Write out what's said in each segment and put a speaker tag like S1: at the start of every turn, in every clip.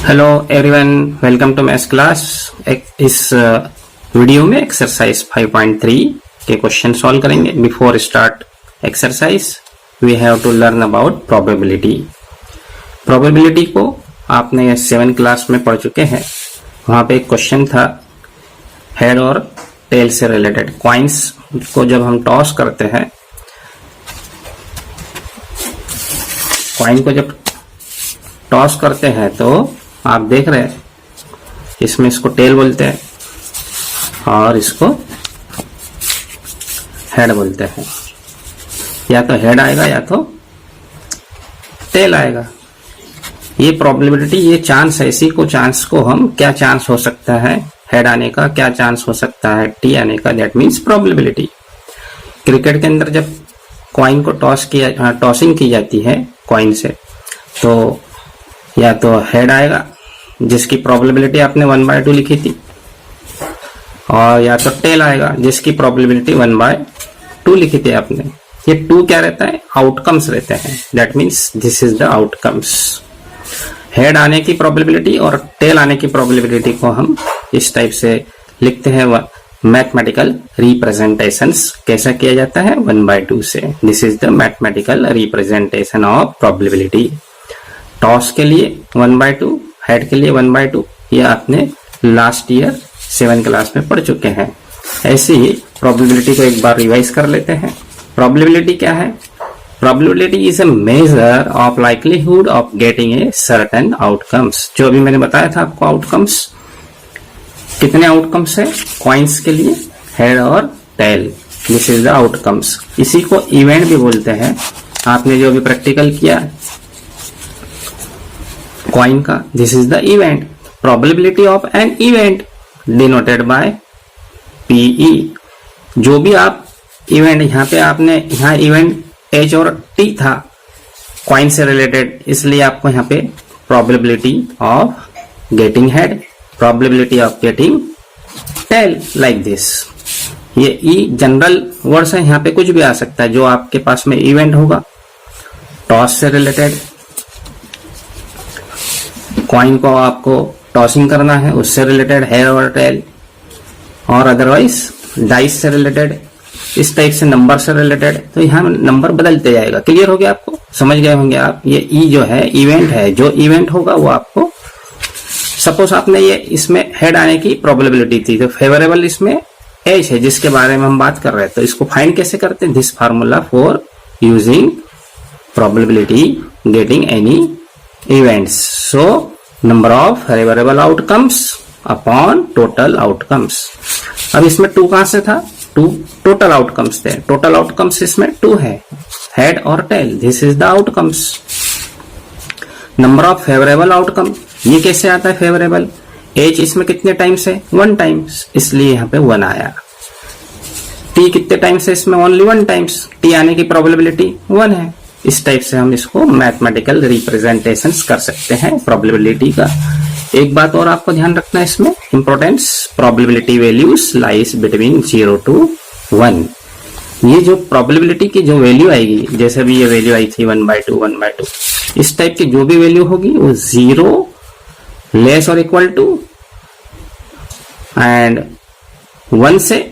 S1: Hello everyone, welcome to maths class. इस video में exercise 5.3 के क्वेश्चन सॉल्व करेंगे। Before start exercise we have to learn about probability. Probability को आपने 7 class में पढ़ चुके हैं। वहां पे एक क्वेश्चन था हेड और टेल से रिलेटेड। कॉइन्स को जब हम टॉस करते हैं, कॉइन को जब टॉस करते हैं तो आप देख रहे हैं इसमें इसको टेल बोलते हैं और इसको हेड बोलते हैं। या तो हेड आएगा या तो टेल आएगा। ये प्रोबेबिलिटी, ये चांस है। इसी को चांस को हम क्या चांस हो सकता है हेड आने का, क्या चांस हो सकता है टी आने का, दैट मीन्स प्रोबेबिलिटी। क्रिकेट के अंदर जब कॉइन को टॉसिंग की जाती है कॉइन से, तो या तो हेड आएगा जिसकी प्रोबेबिलिटी आपने 1/2 लिखी थी, और या तो टेल आएगा जिसकी प्रोबेबिलिटी 1/2 लिखी थी आपने। ये 2 क्या रहता है? आउटकम्स रहते हैं। That means this is the outcomes. Head आने की प्रोबेबिलिटी और टेल आने की प्रोबेबिलिटी को हम इस टाइप से लिखते हैं मैथमेटिकल रिप्रेजेंटेशंस। कैसा किया जाता है? 1/2 से। This is the mathematical representation of probability. Toss के लिए 1/2, हेड के लिए 1/2। ये आपने लास्ट ईयर 7 क्लास में पढ़ चुके हैं। ऐसे ही प्रोबेबिलिटी को एक बार रिवाइज कर लेते हैं। प्रोबेबिलिटी क्या है? Probability is a measure of likelihood of getting a certain outcomes. जो अभी मैंने बताया था आपको, आउटकम्स कितने आउटकम्स है कॉइन्स के लिए? हेड और tail. This is the outcomes. इसी को इवेंट भी बोलते हैं। आपने जो अभी प्रैक्टिकल किया कॉइन का, this is the event. Probability of an event denoted by P E. जो भी आप इवेंट, यहाँ पे आपने यहाँ इवेंट एच और टी था कॉइन से रिलेटेड, इसलिए आपको यहाँ पे probability of getting head, probability of getting tail, like this. ये ई जनरल वर्ड्स है, यहाँ पे कुछ भी आ सकता है जो आपके पास में इवेंट होगा। टॉस से रिलेटेड, कॉइन को आपको टॉसिंग करना है, उससे रिलेटेड हेड और टेल। और अदरवाइज डाइस से रिलेटेड, इस टाइप से नंबर से रिलेटेड, तो यहाँ नंबर बदलते जाएगा। क्लियर हो गया? आपको समझ गए होंगे आप। ये ई जो है इवेंट है, जो इवेंट होगा वो आपको, सपोज आपने ये इसमें हेड आने की प्रोबेबिलिटी थी, तो फेवरेबल इसमें एच है जिसके बारे में हम बात कर रहे हैं। तो इसको फाइंड कैसे करते हैं? This formula for using probability getting any events. So number of favourable outcomes upon total outcomes. अब इसमें 2 कहां से था? 2 टोटल आउटकम्स थे। टोटल आउटकम्स इसमें 2 है, हेड और tail. This is the outcomes. Number of favourable outcome, ये कैसे आता है फेवरेबल? एच इसमें कितने टाइम्स है? 1 टाइम्स, इसलिए यहाँ पे 1 आया। टी कितने टाइम्स है इसमें? Only 1 times. टी आने की प्रोबेबिलिटी 1 है। इस टाइप से हम इसको मैथमेटिकल रिप्रेजेंटेशंस कर सकते हैं प्रोबेबिलिटी का। एक बात और आपको ध्यान रखना है इसमें, importance, probability values lies between 0 to 1। ये जो प्रोबेबिलिटी की जो वैल्यू आएगी, जैसे भी ये वैल्यू आई थी 1/2, 1/2, इस टाइप की जो भी वैल्यू होगी वो 0 लेस और इक्वल टू एंड 1 से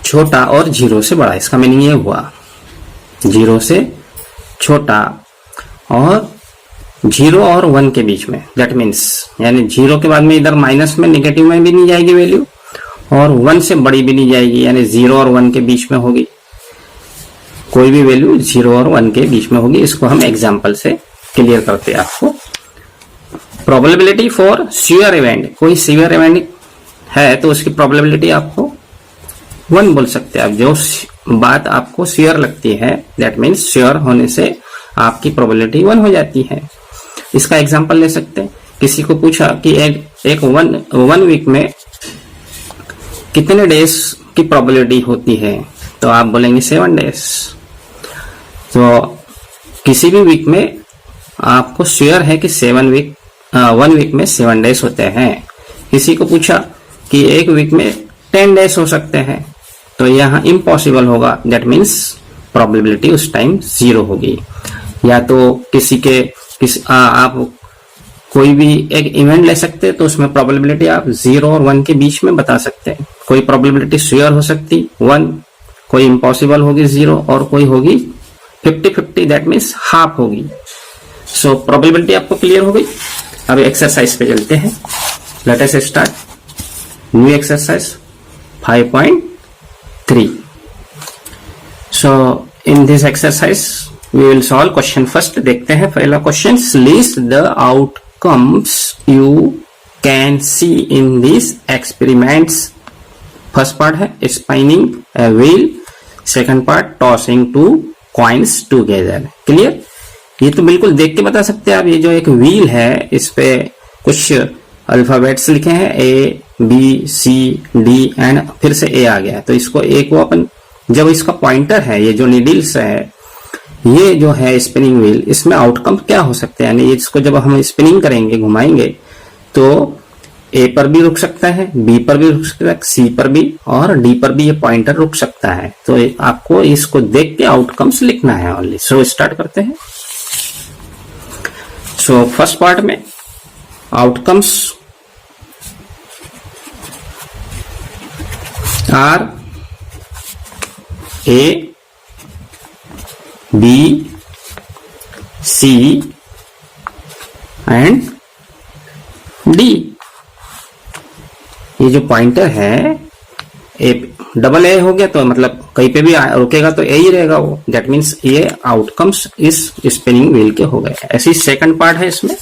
S1: छोटा और 0 से बड़ा। इसका मीनिंग ये हुआ 0 से छोटा और 0 और 1 के बीच में। दैट मीन्स यानी 0 के बाद में इधर माइनस में, नेगेटिव में भी नहीं जाएगी वैल्यू, और 1 से बड़ी भी नहीं जाएगी, यानी 0 और 1 के बीच में होगी। कोई भी वैल्यू 0 और 1 के बीच में होगी। इसको हम एग्जांपल से क्लियर करते हैं आपको। प्रोबेबिलिटी फॉर श्योर इवेंट, कोई श्योर इवेंट है तो उसकी प्रोबेबिलिटी आपको 1 बोल सकते हैं आप। जो बात आपको श्योर लगती है, दैट मीन्स श्योर होने से आपकी प्रोबेबिलिटी 1 हो जाती है। इसका एग्जांपल ले सकते हैं। किसी को पूछा कि एक वन वीक में कितने डेज की प्रोबेबिलिटी होती है, तो आप बोलेंगे 7 डेज। तो किसी भी वीक में आपको श्योर है कि 1 वीक में 7 डेज होते हैं। किसी को पूछा कि एक वीक में 10 डेज हो सकते हैं, तो यहाँ इम्पॉसिबल होगा। दैट मीन्स प्रोबेबिलिटी उस टाइम 0 होगी। या तो आप कोई भी एक इवेंट ले सकते हैं, तो उसमें प्रोबेबिलिटी आप 0 और 1 के बीच में बता सकते हैं। कोई प्रोबेबिलिटी श्योर हो सकती 1, कोई इम्पॉसिबल होगी 0, और कोई होगी 50-50, दैट मीन्स हाफ होगी। सो प्रोबेबिलिटी आपको क्लियर हो गई। अब एक्सरसाइज पे चलते हैं। Let us start new exercise 5.3। So in this exercise we will solve question first. देखते हैं पहला question. List the outcomes you can see in this experiments. First part है spinning a wheel, second part tossing two coins together. Clear? ये तो बिल्कुल देख के बता सकते हैं आप। ये जो एक व्हील है, इस पे कुछ अल्फाबेट्स लिखे हैं, A B C D and फिर से ए आ गया। तो इसको ए को अपन, जब इसका पॉइंटर है, ये जो नीडल्स है, ये जो है स्पिनिंग व्हील, इसमें आउटकम क्या हो सकते हैं, यानी इसको जब हम स्पिनिंग करेंगे, घुमाएंगे, तो ए पर भी रुक सकता है, बी पर भी रुक सकता है, सी पर भी और डी पर भी ये पॉइंटर रुक सकता है। तो आपको इसको देख के आउटकम्स लिखना है ओनली। सो स्टार्ट करते हैं। सो फर्स्ट पार्ट में outcomes are A B C and D. ये जो पॉइंटर है, ए डबल ए हो गया, तो मतलब कहीं पे भी रुकेगा तो ए ही रहेगा वो। दैट मीन्स ये आउटकम्स इस स्पिनिंग व्हील के हो गए। ऐसी सेकंड पार्ट है, इसमें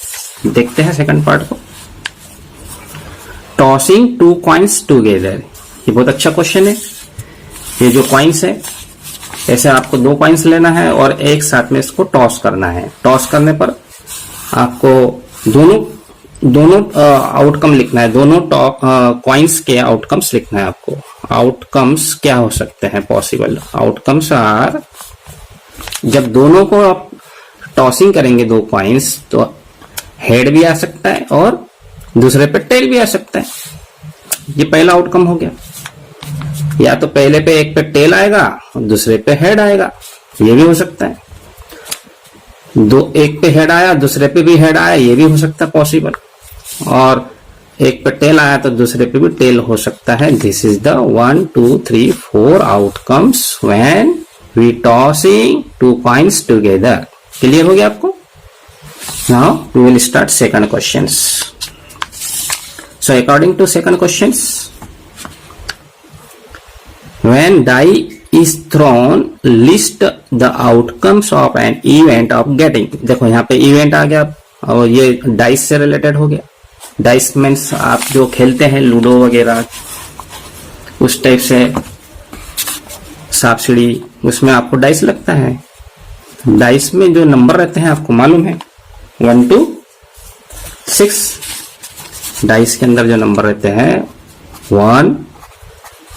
S1: देखते हैं सेकंड पार्ट को। Tossing two coins together. ये बहुत अच्छा क्वेश्चन है। ये जो कॉइन्स है, ऐसे आपको 2 कॉइन्स लेना है और एक साथ में इसको टॉस करना है। टॉस करने पर आपको दोनों आउटकम लिखना है। दोनों कॉइन्स के आउटकम्स लिखना है आपको। आउटकम्स क्या हो सकते हैं पॉसिबल? आउटकम्स आर, जब दोनों को आप टॉसिंग करेंगे 2 कॉइन्स, तो हेड भी आ सकता है और दूसरे पे टेल भी आ सकता है। ये पहला आउटकम हो गया। या तो पहले पे एक पे टेल आएगा और दूसरे पे हेड आएगा, ये भी हो सकता है। एक पे हेड आया, दूसरे पे भी हेड आया, ये भी हो सकता है पॉसिबल। और एक पे टेल आया तो दूसरे पे भी टेल हो सकता है। This is the 1 2 3 4 outcomes when we tossing 2 coins together. Clear हो गया आपको? Now we will start second questions. So according to second questions, when die is thrown, list the outcomes of an event of getting। देखो यहाँ पे event आ गया और ये dice से रिलेटेड हो गया। डाइस मीन्स आप जो खेलते हैं लूडो वगैरह, उस टाइप से सांप सीढ़ी, उसमें आपको डाइस लगता है। डाइस में जो नंबर रहते हैं आपको मालूम है, 1 to 6। डाइस के अंदर जो नंबर रहते हैं 1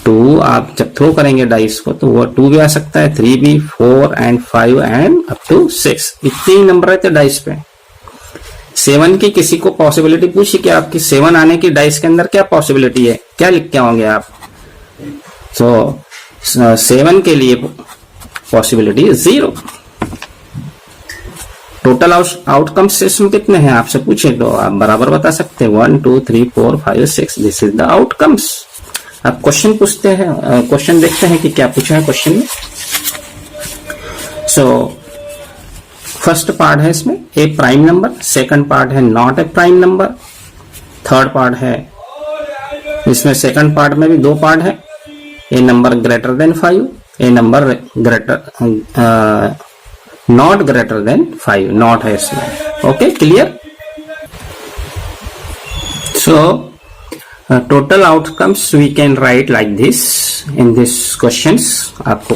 S1: 2, आप जब थ्रो करेंगे डाइस को तो वो 2 भी आ सकता है, 3 भी, 4 एंड 5 एंड अप टू 6। इतने ही नंबर रहते हैं डाइस पे। 7 की किसी को पॉसिबिलिटी पूछी कि आपकी 7 आने की डाइस के अंदर क्या पॉसिबिलिटी है, क्या लिख के आओगे आप? तो 7 के लिए पॉसिबिलिटी 0। टोटल आउटकम्स इसमें कितने हैं आपसे पूछे तो आप बराबर बता सकते हैं, 1 2 3 4 5 6। This is the outcomes. अब क्वेश्चन पूछते हैं, क्वेश्चन देखते हैं कि क्या पूछा है क्वेश्चन में। सो फर्स्ट पार्ट है इसमें a prime number, second part है not a prime number, third part है, इसमें सेकंड पार्ट में भी 2 पार्ट है। A number greater than 5, a number not greater than 5, not है इसमें। Okay, clear? So total outcomes we can write like this in this questions। आपको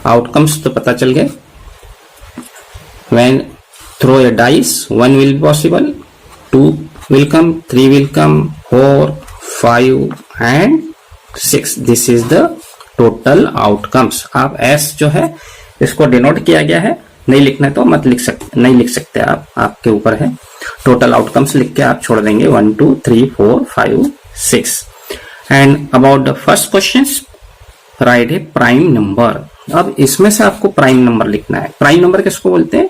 S1: outcomes तो पता चल गए। when throw a dice, 1 will be possible, 2 will come, 3 will come, 4 5 and 6। this is the total outcomes। आप S जो है इसको denote किया गया है, नहीं लिखना है तो मत नहीं लिख सकते आप, आपके ऊपर है। टोटल आउटकम्स लिख के आप छोड़ देंगे 1 2 3 4 5 6। And about the first question, right A prime number. अब इसमें से आपको प्राइम नंबर लिखना है। प्राइम नंबर किसको बोलते हैं?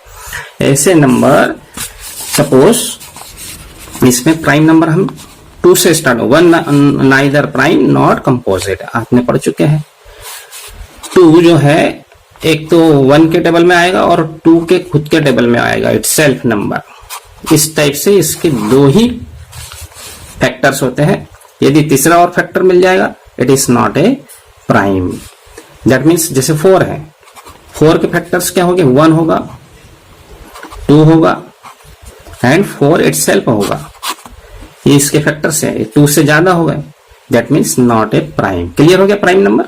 S1: ऐसे नंबर, सपोज इसमें प्राइम नंबर हम 2 से स्टार्ट हो, 1 नाइदर प्राइम नॉट कंपोजिट आपने पढ़ चुके हैं। 2 जो है एक तो 1 के टेबल में आएगा और 2 के खुद के टेबल में आएगा, इट्स सेल्फ नंबर। इस टाइप से इसके 2 ही फैक्टर्स होते हैं। यदि तीसरा और फैक्टर मिल जाएगा it is not a prime. That means जैसे 4 है, 4 के फैक्टर्स क्या होंगे, 1 होगा, 2 होगा एंड 4 इटसेल्फ होगा। ये इसके फैक्टर्स है, 2 से ज्यादा हो गए, that means not a prime. Clear हो गया prime number.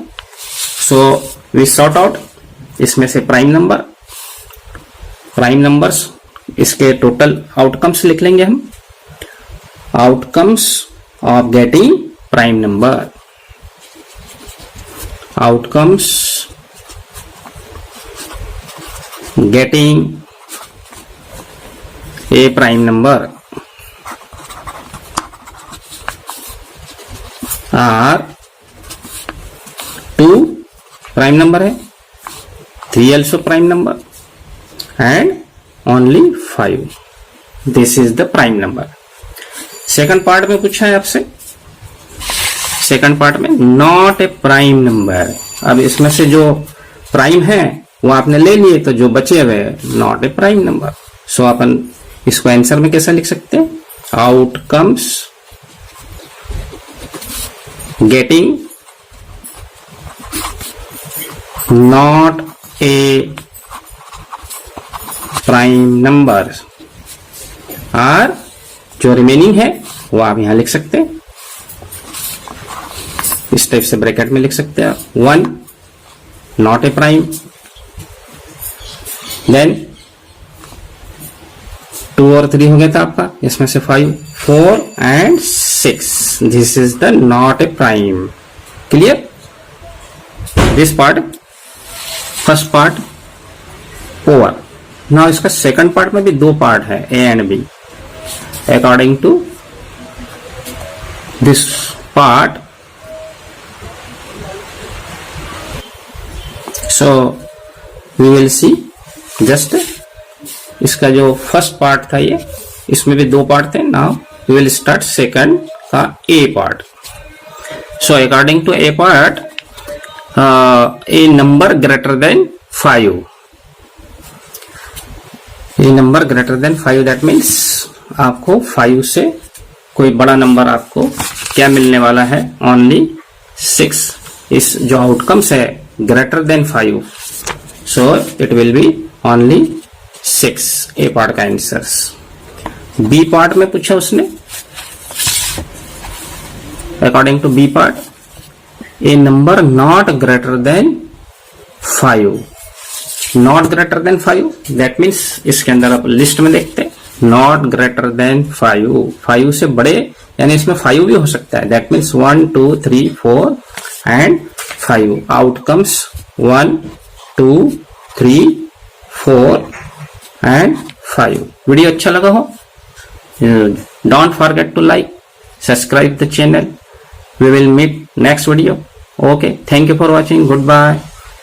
S1: So we sort out इसमें से प्राइम नंबर्स, इसके टोटल आउटकम्स लिख लेंगे हम। Outcomes of getting prime number, outcomes getting a prime number are 2 prime number है, 3 also prime number and only 5, this is the prime number. Second part में पूछा है आपसे, सेकंड पार्ट में नॉट ए प्राइम नंबर। अब इसमें से जो प्राइम है वो आपने ले लिए, तो जो बचे हुए not a prime number. So अपन इसको आंसर में कैसा लिख सकते हैं, outcomes getting not a prime number are, जो रिमेनिंग है वो आप यहां लिख सकते हैं, इस टाइप से ब्रैकेट में लिख सकते हैं। 1 नॉट ए प्राइम, देन 2 और 3 हो गया था आपका, इसमें से 5, 4 and 6, this is the not a prime. Clear, this part first part over. Now इसका सेकंड पार्ट में भी 2 पार्ट है, A and B. According to this part, so we will see just इसका जो फर्स्ट पार्ट था ये, इसमें भी 2 पार्ट थे। Now we will start second का A part. So according to A part, a number greater than 5, a number greater than 5, that means आपको 5 से कोई बड़ा नंबर आपको क्या मिलने वाला है, ओनली 6। इस जो आउटकम्स है greater than 5, so it will be only 6, A part का आंसर्स। बी पार्ट में पूछा उसने, according to B part, a number not greater than 5, not greater than 5, that means इसके अंदर आप लिस्ट में देखते हैं नॉट ग्रेटर देन 5 से बड़े, यानी इसमें 5 भी हो सकता है, that means 1 2 3 4 and 5, outcomes 1 2 3 4 and 5। Video अच्छा लगा हो, don't forget to like, subscribe the channel. We will meet next video. Okay, thank you for watching. Goodbye.